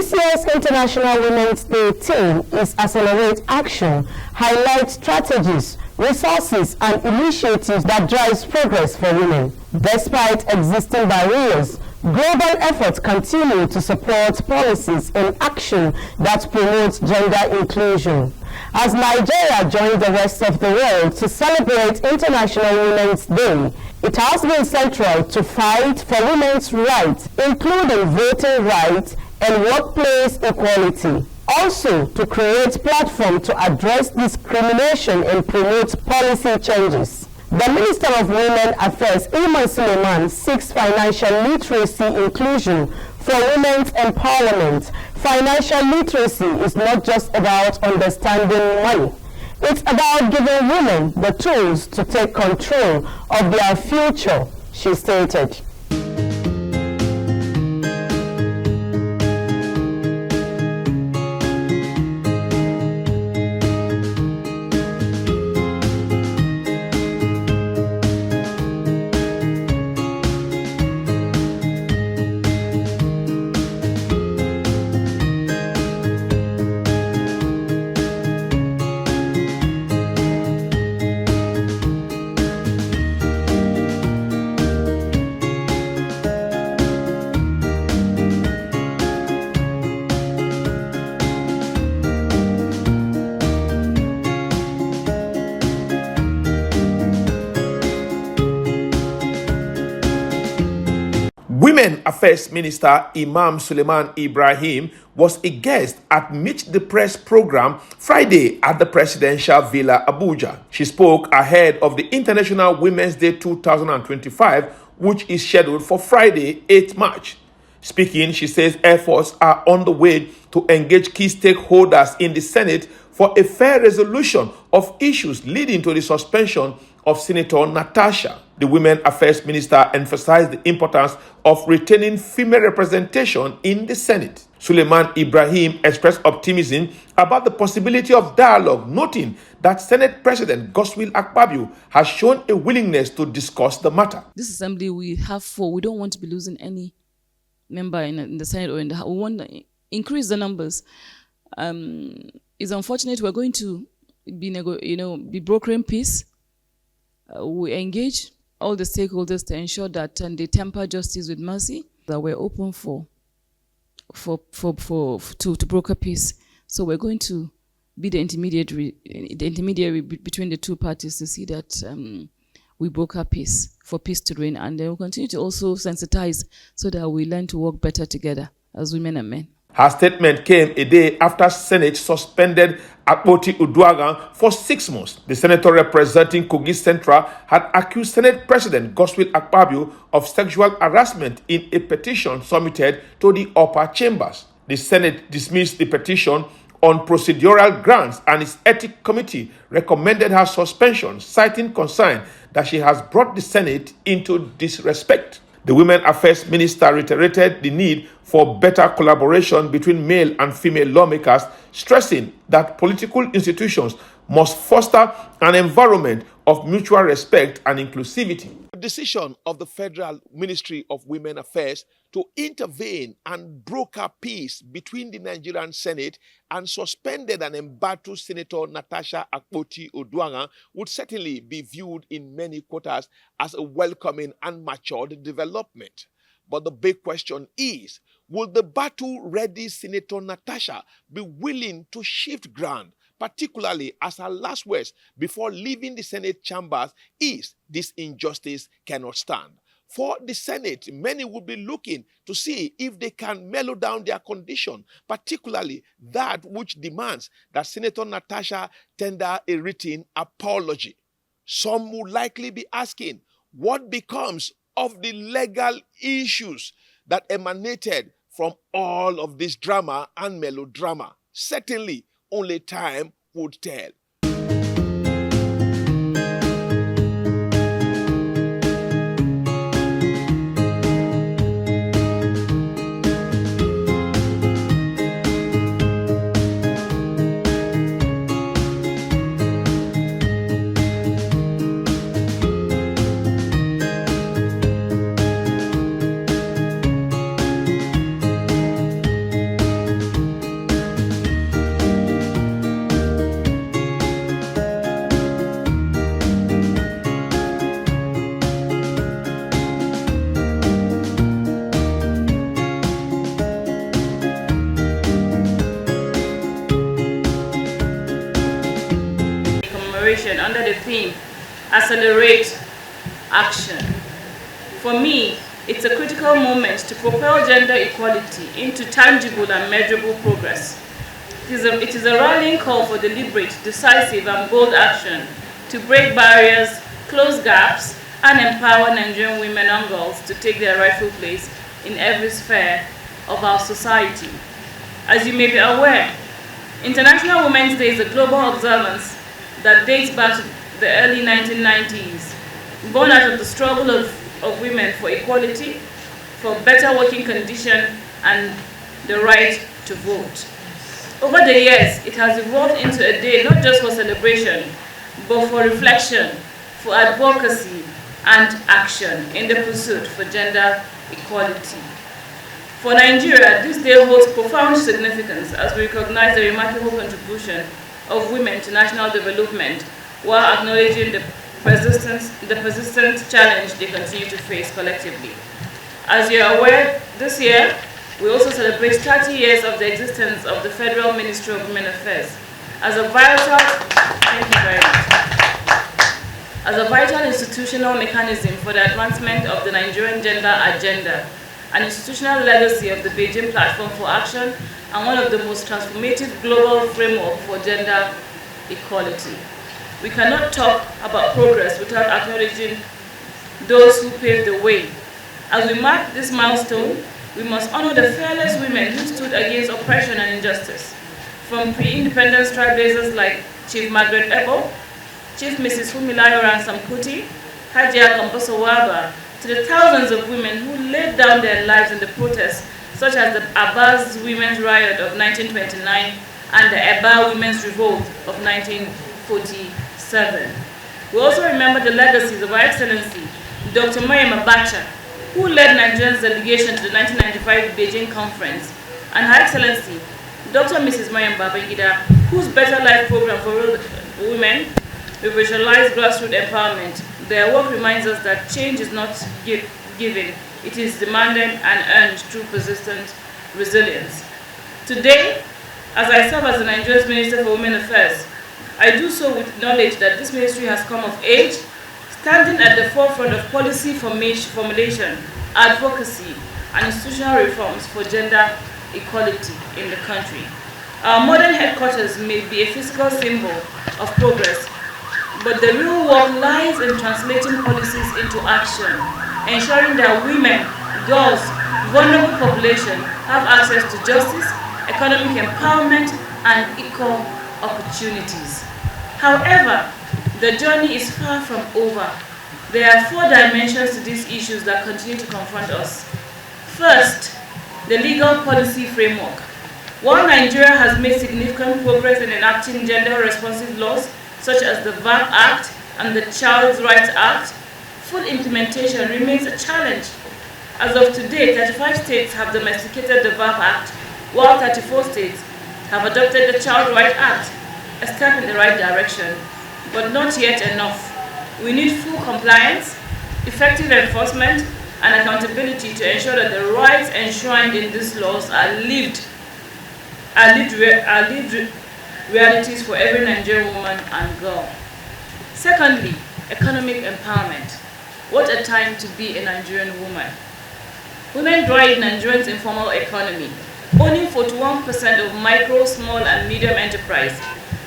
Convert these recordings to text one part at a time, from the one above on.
This year's International Women's Day theme is Accelerate Action, highlight strategies, resources and initiatives that drives progress for women. Despite existing barriers, global efforts continue to support policies and action that promote gender inclusion. As Nigeria joined the rest of the world to celebrate International Women's Day, it has been central to fight for women's rights, including voting rights and workplace equality. Also, to create platforms to address discrimination and promote policy changes. The Minister of Women Affairs, Iman Suleiman, seeks financial literacy inclusion for women's empowerment. Financial literacy is not just about understanding money. It's about giving women the tools to take control of their future, she stated. Women Affairs Minister Imam Suleiman Ibrahim was a guest at Meet the Press program Friday at the Presidential Villa, Abuja. She spoke ahead of the International Women's Day 2025, which is scheduled for Friday, 8 March. Speaking, she says efforts are on the way to engage key stakeholders in the Senate for a fair resolution of issues leading to the suspension of Senator Natasha. The Women Affairs Minister emphasized the importance of retaining female representation in the Senate. Suleiman Ibrahim expressed optimism about the possibility of dialogue, noting that Senate President Godswill Akpabio has shown a willingness to discuss the matter. This assembly we have four. We don't want to be losing any member in the Senate or in the House. We want to increase the numbers. It's unfortunate we're going to be brokering peace. We engage all the stakeholders to ensure that they temper justice with mercy, that we're open to broker peace. So we're going to be the intermediary between the two parties to see that we broker peace, for peace to reign, and then we'll continue to also sensitize so that we learn to work better together as women and men. Her statement came a day after Senate suspended Akpoti Uduaghan for 6 months. The senator representing Kogi Central had accused Senate President Godswill Akpabio of sexual harassment in a petition submitted to the upper chambers. The Senate dismissed the petition on procedural grounds, and its ethics committee recommended her suspension, citing concern that she has brought the Senate into disrespect. The Women Affairs Minister reiterated the need for better collaboration between male and female lawmakers, stressing that political institutions must foster an environment of mutual respect and inclusivity. The decision of the Federal Ministry of Women Affairs to intervene and broker peace between the Nigerian Senate and suspended and embattled Senator Natasha Akpoti Uduaghan would certainly be viewed in many quarters as a welcoming and matured development. But the big question is, will the battle-ready Senator Natasha be willing to shift ground, particularly as her last words before leaving the Senate chambers is, this injustice cannot stand? For the Senate, many will be looking to see if they can mellow down their condition, particularly that which demands that Senator Natasha tender a written apology. Some will likely be asking, what becomes of the legal issues that emanated from all of this drama and melodrama? Certainly, only time would tell. commemoration under the theme, Accelerate Action. For me, it's a critical moment to propel gender equality into tangible and measurable progress. It is a rallying call for deliberate, decisive, and bold action to break barriers, close gaps, and empower Nigerian women and girls to take their rightful place in every sphere of our society. As you may be aware, International Women's Day is a global observance that dates back to the early 1990s, born out of the struggle of women for equality, for better working conditions, and the right to vote. Over the years, it has evolved into a day not just for celebration, but for reflection, for advocacy, and action in the pursuit for gender equality. For Nigeria, this day holds profound significance as we recognize the remarkable contribution of women to national development while acknowledging the persistent challenge they continue to face collectively. As you are aware, this year, we also celebrate 30 years of the existence of the Federal Ministry of Women Affairs as a vital institutional mechanism for the advancement of the Nigerian gender agenda, an institutional legacy of the Beijing Platform for Action, and one of the most transformative global framework for gender equality. We cannot talk about progress without acknowledging those who paved the way. As we mark this milestone, we must honor the fearless women who stood against oppression and injustice, from pre-independence trailblazers like Chief Margaret Ebo, Chief Mrs. Fumilayo Ransom Kuti, Hajia Kamposo Waba, to the thousands of women who laid down their lives in the protests, such as the Abbas Women's Riot of 1929 and the Eba Women's Revolt of 1947. We also remember the legacies of Her Excellency Dr. Mariam Abacha, who led Nigeria's delegation to the 1995 Beijing Conference, and Her Excellency Dr. Mrs. Mariam Babangida, whose Better Life program for rural women revitalized grassroots empowerment. Their work reminds us that change is not given, it is demanded and earned through persistent resilience. Today, as I serve as the Nigeria's Minister for Women Affairs, I do so with knowledge that this ministry has come of age, standing at the forefront of policy formulation, advocacy, and institutional reforms for gender equality in the country. Our modern headquarters may be a physical symbol of progress, but the real work lies in translating policies into action, ensuring that women, girls, vulnerable population have access to justice, economic empowerment, and equal opportunities. However, the journey is far from over. There are 4 dimensions to these issues that continue to confront us. First, the legal policy framework. While Nigeria has made significant progress in enacting gender-responsive laws, such as the VAP Act and the Child's Rights Act, full implementation remains a challenge. As of today, 35 states have domesticated the VAP Act, while 34 states have adopted the Child Rights Act, a step in the right direction, but not yet enough. We need full compliance, effective enforcement, and accountability to ensure that the rights enshrined in these laws are lived realities for every Nigerian woman and girl. Secondly, economic empowerment. What a time to be a Nigerian woman. Women drive Nigeria's informal economy, owning 41% of micro, small, and medium enterprise.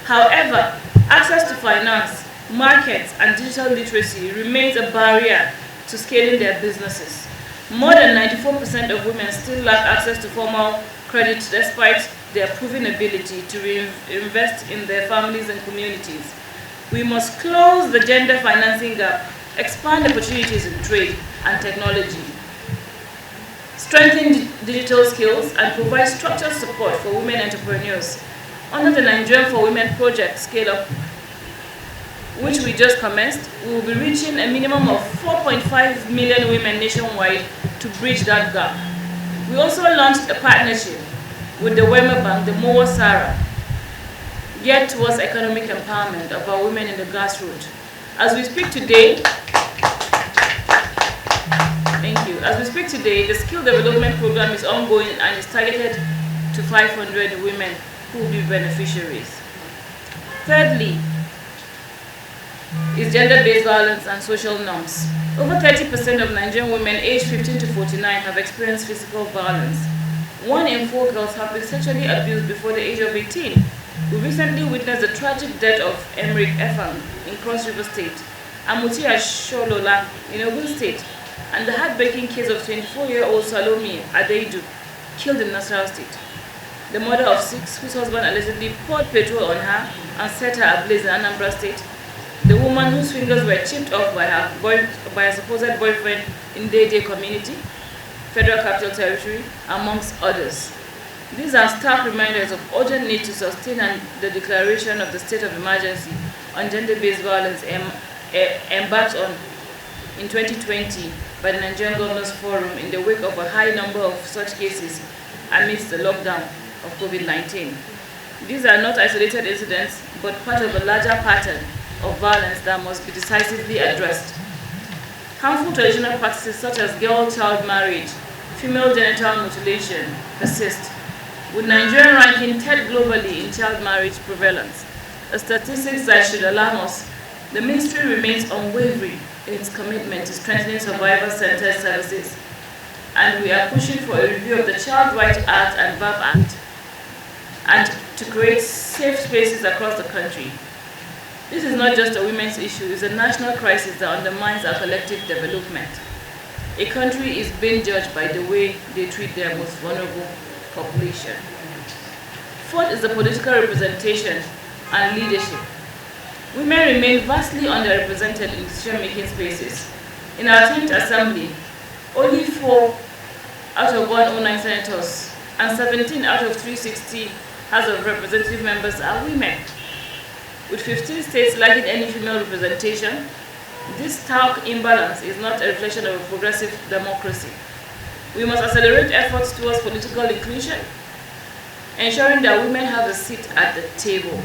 However, access to finance, markets, and digital literacy remains a barrier to scaling their businesses. More than 94% of women still lack access to formal credit despite their proven ability to invest in their families and communities. We must close the gender financing gap, expand opportunities in trade and technology, strengthen digital skills, and provide structured support for women entrepreneurs. Under the Nigerian for Women project scale-up, which we just commenced, we will be reaching a minimum of 4.5 million women nationwide to bridge that gap. We also launched a partnership with the Wema Bank, the Mowa Sarah, geared towards economic empowerment of our women in the grassroots. As we speak today, the skill development program is ongoing and is targeted to 500 women who will be beneficiaries. Thirdly, is gender-based violence and social norms. Over 30% of Nigerian women aged 15 to 49 have experienced physical violence. 1 in 4 girls have been sexually abused before the age of 18. We recently witnessed the tragic death of Emric Efang in Cross River State, and Mutia Sholola in Ogun State, and the heartbreaking case of 24-year-old Salome Adeidu, killed in Nasarawa State. The mother of 6, whose husband allegedly poured petrol on her and set her ablaze in Anambra State. The woman whose fingers were chipped off by a supposed boyfriend in Dede community, Federal Capital Territory, amongst others. These are stark reminders of urgent need to sustain the declaration of the state of emergency on gender-based violence embarked on in 2020 by the Nigerian Governors Forum in the wake of a high number of such cases amidst the lockdown of COVID-19. These are not isolated incidents, but part of a larger pattern of violence that must be decisively addressed. Harmful traditional practices such as girl-child marriage, female genital mutilation persist, with Nigeria ranking 3rd globally in child marriage prevalence, a statistic that should alarm us. The ministry remains unwavering in its commitment to strengthening survivor-centered services, and we are pushing for a review of the Child Rights Act and VAP Act, and to create safe spaces across the country. This is not just a women's issue, it's a national crisis that undermines our collective development. A country is being judged by the way they treat their most vulnerable population. 4th is the political representation and leadership. Women remain vastly underrepresented in decision-making spaces. In our 10th assembly, only 4 out of 109 senators and 17 out of 360 House of Representative members are women. With 15 states lacking any female representation, this stark imbalance is not a reflection of a progressive democracy. We must accelerate efforts towards political inclusion, ensuring that women have a seat at the table,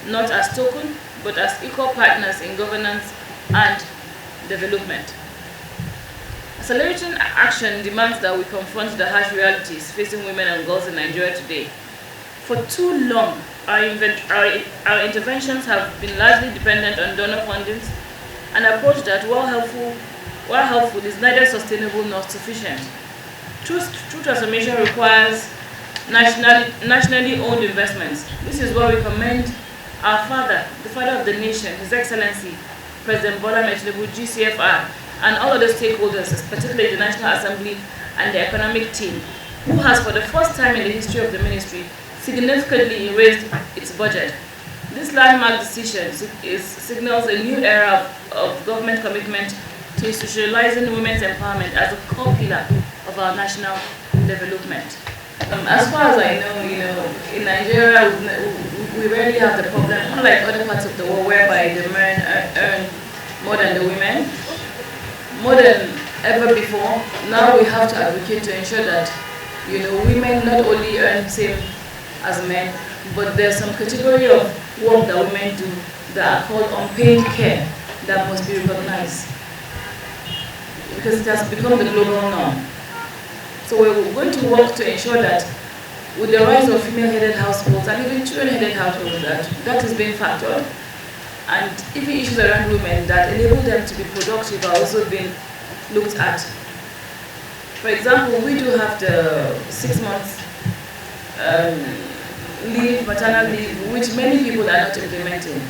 not as token, but as equal partners in governance and development. Accelerating action demands that we confront the harsh realities facing women and girls in Nigeria today. For too long, our interventions have been largely dependent on donor fundings, an approach that, while helpful, is neither sustainable nor sufficient. True transformation requires nationally owned investments. This is why we commend our father, the father of the nation, His Excellency, President Bola Ahmed Tinubu, GCFR, and all other stakeholders, particularly the National Assembly and the economic team, who has, for the first time in the history of the ministry, significantly raised its budget. This landmark decision signals a new era of government commitment to institutionalizing women's empowerment as a core pillar of our national development. As far as I know, in Nigeria, we rarely have the problem, unlike other parts of the world, whereby the men earn more than the women. More than ever before, now we have to advocate to ensure that, women not only earn same as men, but there's some category of work that women do that are called unpaid care that must be recognized, because it has become the global norm. So we're going to work to ensure that with the rise of female-headed households and even children-headed households, that is being factored, and even issues around women that enable them to be productive are also being looked at. For example, we do have the 6 months leave, maternal leave, which many people are not implementing.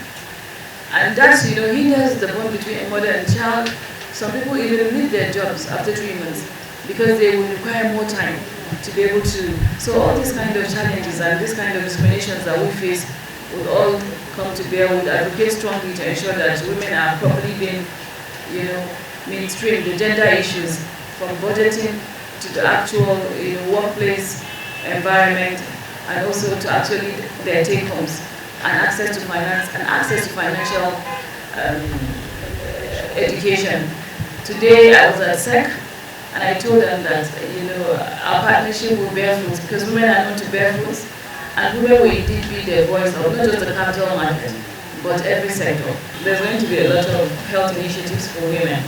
And that, hinders the bond between a mother and child. Some people even leave their jobs after 3 months because they will require more time to be able to. So all these kind of challenges and this kind of discriminations that we face will all come to bear. We'll advocate strongly to ensure that women are properly being, mainstream the gender issues, from budgeting to the actual workplace environment, and also to actually their take-homes and access to finance and access to financial education. Today I was at SEC and I told them that our partnership will bear fruit, because women are known to bear fruits, and women will indeed be the voice of not just the capital market, but every sector. There's going to be a lot of health initiatives for women.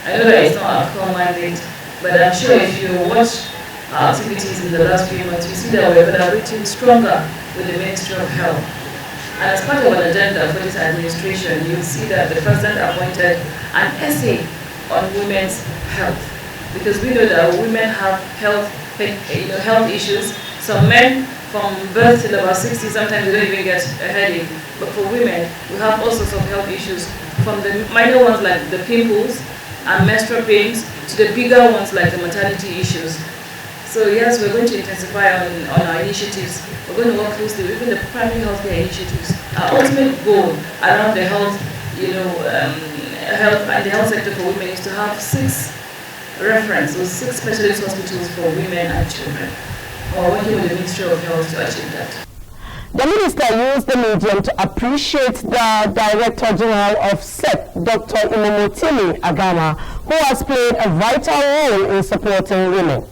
I know that it's not our core mandate, but I'm sure if you watch our activities in the last few months, you see that we're collaborating stronger with the Ministry of Health. And as part of an agenda for this administration, you'll see that the president appointed an essay on women's health. Because we know that women have health issues. Some men from birth till about 60, sometimes they don't even get a headache. But for women, we have all sorts of health issues, from the minor ones like the pimples and menstrual pains to the bigger ones like the maternity issues. So yes, we're going to intensify on our initiatives. We're going to work closely with even the primary healthcare initiatives. Our ultimate goal around the health, health and the health sector for women is to have 6 specialist hospitals for women and children. We're working with the Ministry of Health to achieve that. The minister used the medium to appreciate the Director General of SEP, Dr. Imomotimi Agama, who has played a vital role in supporting women.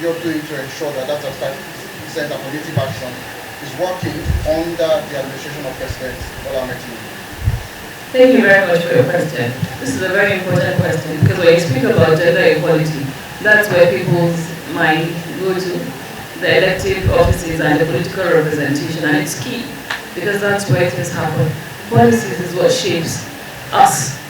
You're doing to ensure that that Center for Native Action is working under the administration of President Bola Ahmed Tinubu? Thank you very much for your question. This is a very important question because when you speak about gender equality, that's where people's mind go to the elective offices and the political representation, and it's key because that's where things happen. Policies is what shapes us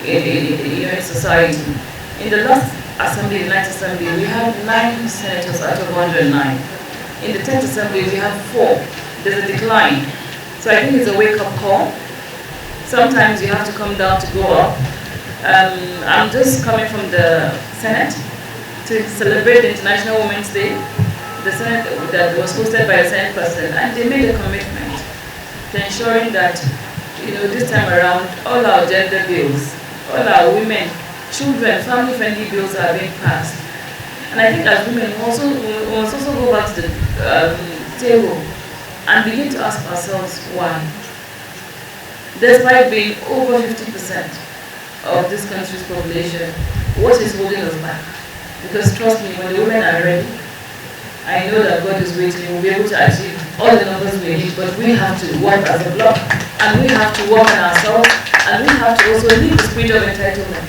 in society. In the last assembly, the 9th assembly, we have 9 senators out of 109. In the 10th assembly, we have 4. There's a decline. So I think it's a wake-up call. Sometimes you have to come down to go up. I'm just coming from the Senate to celebrate the International Women's Day. The Senate that was hosted by the Senate President, and they made a commitment to ensuring that, this time around, all our gender bills, all our women, children, family-friendly bills are being passed. And I think as women, we must also go back to the table and begin to ask ourselves why. Despite being over 50% of this country's population, what is holding us back? Because trust me, when the women are ready, I know that God is waiting. We'll be able to achieve all the numbers we need, but we have to work as a block, and we have to work on ourselves, and we have to also leave the spirit of entitlement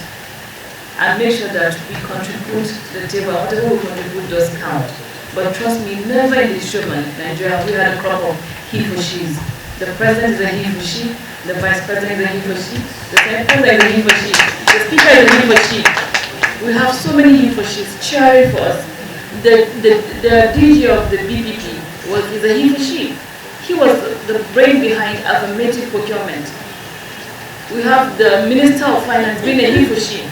and make sure that we contribute to the table. Whatever we contribute does count. But trust me, never in this show, Nigeria, we had a crop of he for she's. The president is a he for she, the vice president is a he for she, the senate president is a he for she, the speaker is a he for she. We have so many he for she's cheering for us. The DG of the BPP is a he for she. He was the brain behind affirmative procurement. We have the Minister of Finance being a he for she.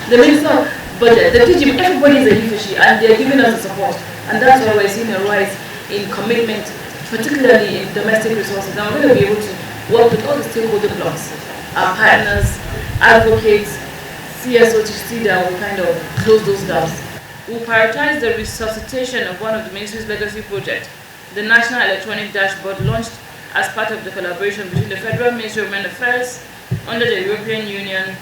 The Minister of Budget, the DG, everybody is a he for she, and they're giving us the support. And that's why we're seeing a rise in commitment, particularly in domestic resources. And we're going to be able to work with all the stakeholder blocks, our partners, advocates, CSO, to see that we kind of close those gaps. We'll prioritize the resuscitation of one of the ministry's legacy projects, the National Electronic Dashboard, launched as part of the collaboration between the Federal Ministry of Women Affairs under the European Union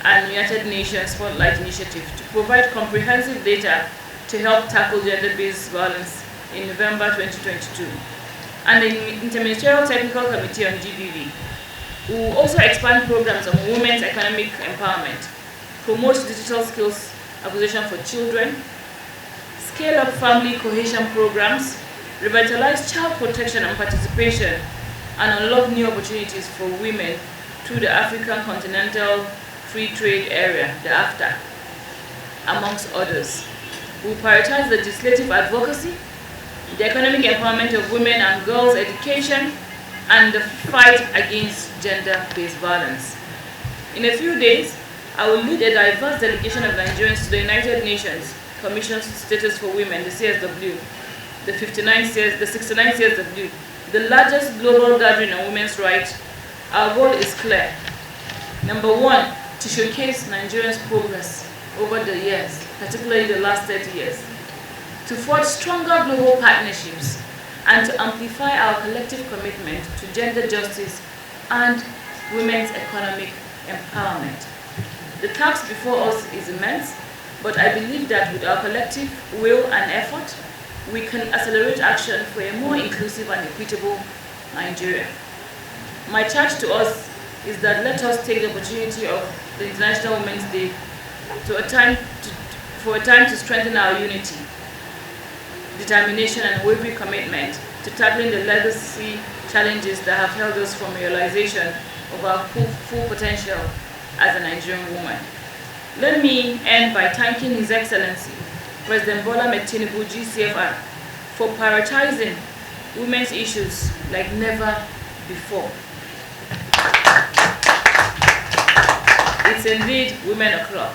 and United Nations Spotlight Initiative to provide comprehensive data to help tackle gender-based violence in November 2022. And the Interministerial Technical Committee on GBV will also expand programs on women's economic empowerment, promote digital skills acquisition for children, scale up family cohesion programs, revitalize child protection and participation, and unlock new opportunities for women through the African Continental Free Trade Area, the AFTA, amongst others. We will prioritize legislative advocacy, the economic empowerment of women and girls' education, and the fight against gender-based violence. In a few days, I will lead a diverse delegation of Nigerians to the United Nations Commission Status for Women, the CSW, the 69th CSW, the largest global gathering on women's rights, our goal is clear. Number one, to showcase Nigeria's progress over the years, particularly the last 30 years, to forge stronger global partnerships, and to amplify our collective commitment to gender justice and women's economic empowerment. The task before us is immense, but I believe that with our collective will and effort, we can accelerate action for a more inclusive and equitable Nigeria. My charge to us is that let us take the opportunity of the International Women's Day for a time to strengthen our unity, determination, and unwavering commitment to tackling the legacy challenges that have held us from realization of our full potential as a Nigerian woman. Let me end by thanking His Excellency, President Bola Ahmed Tinubu, GCFR, for prioritizing women's issues like never before. It's indeed women o'clock.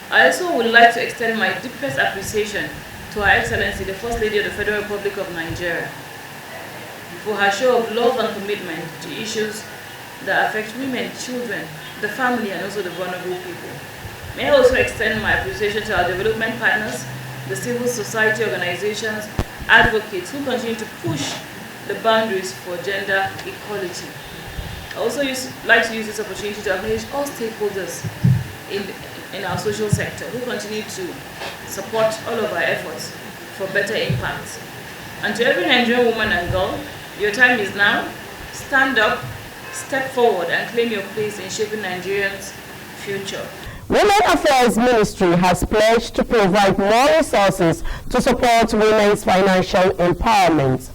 I also would like to extend my deepest appreciation to Her Excellency, the First Lady of the Federal Republic of Nigeria, for her show of love and commitment to issues that affect women, children, the family, and also the vulnerable people. May I also extend my appreciation to our development partners, the civil society organizations, advocates who continue to push the boundaries for gender equality. I also like to use this opportunity to acknowledge all stakeholders in our social sector who continue to support all of our efforts for better impact. And to every Nigerian woman and girl, your time is now. Stand up, step forward, and claim your place in shaping Nigerians' future. Women Affairs Ministry has pledged to provide more resources to support women's financial empowerment.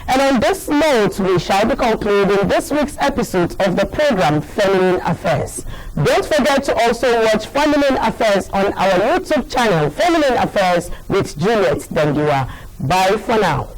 And on this note, we shall be concluding this week's episode of the program Feminine Affairs. Don't forget to also watch Feminine Affairs on our YouTube channel, Feminine Affairs with Juliet Dengiwa. Bye for now.